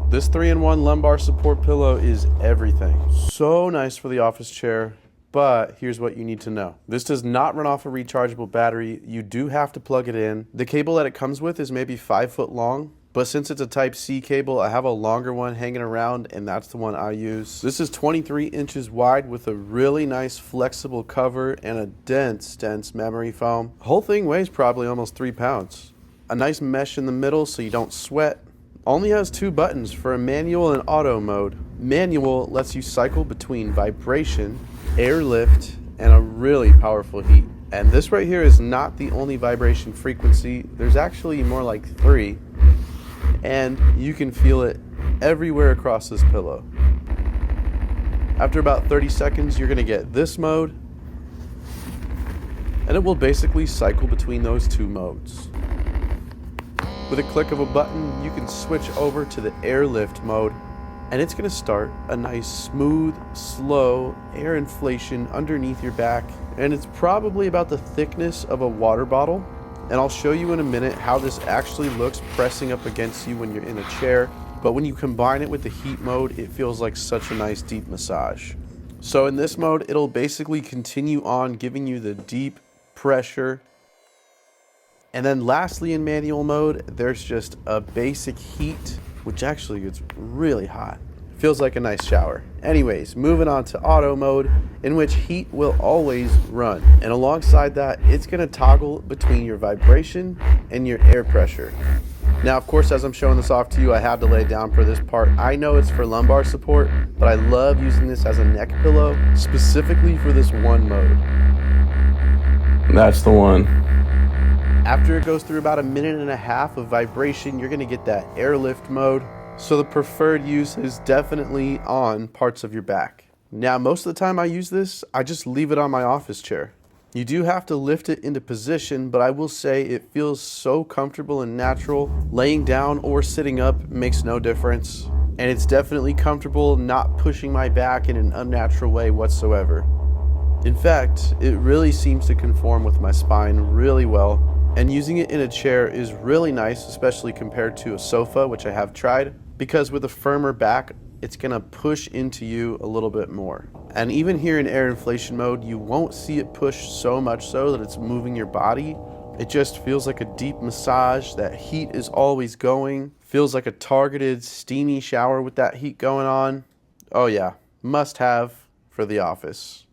This 3-in-1 lumbar support pillow is everything. So nice for the office chair, but here's what you need to know. This does not run off a rechargeable battery. You do have to plug it in. The cable that it comes with is maybe 5 foot long, but since it's a Type-C cable, I have a longer one hanging around, and that's the one I use. This is 23 inches wide with a really nice flexible cover and a dense memory foam. The whole thing weighs probably almost 3 pounds. A nice mesh in the middle so you don't sweat. Only has 2 buttons for a manual and auto mode. Manual lets you cycle between vibration, airlift, and a really powerful heat. And this right here is not the only vibration frequency. There's actually more like 3. And you can feel it everywhere across this pillow. After about 30 seconds, you're gonna get this mode, and it will basically cycle between those 2 modes. With a click of a button, you can switch over to the airlift mode, and it's gonna start a nice, smooth, slow air inflation underneath your back, and it's probably about the thickness of a water bottle. And I'll show you in a minute how this actually looks pressing up against you when you're in a chair, but when you combine it with the heat mode, it feels like such a nice deep massage. So in this mode, it'll basically continue on giving you the deep pressure. And then lastly, in manual mode, there's just a basic heat, which actually gets really hot. Feels like a nice shower. Anyways, moving on to auto mode, in which heat will always run. And alongside that, it's gonna toggle between your vibration and your air pressure. Now, of course, as I'm showing this off to you, I had to lay down for this part. I know it's for lumbar support, but I love using this as a neck pillow, specifically for this one mode. That's the one. After it goes through about 1.5 minutes of vibration, you're gonna get that airlift mode. So the preferred use is definitely on parts of your back. Now, most of the time I use this, I just leave it on my office chair. You do have to lift it into position, but I will say it feels so comfortable and natural. Laying down or sitting up makes no difference. And it's definitely comfortable, not pushing my back in an unnatural way whatsoever. In fact, it really seems to conform with my spine really well. And using it in a chair is really nice, especially compared to a sofa, which I have tried, because with a firmer back, it's gonna push into you a little bit more. And even here in air inflation mode, you won't see it push so much so that it's moving your body. It just feels like a deep massage. That heat is always going. Feels like a targeted, steamy shower with that heat going on. Oh yeah, must have for the office.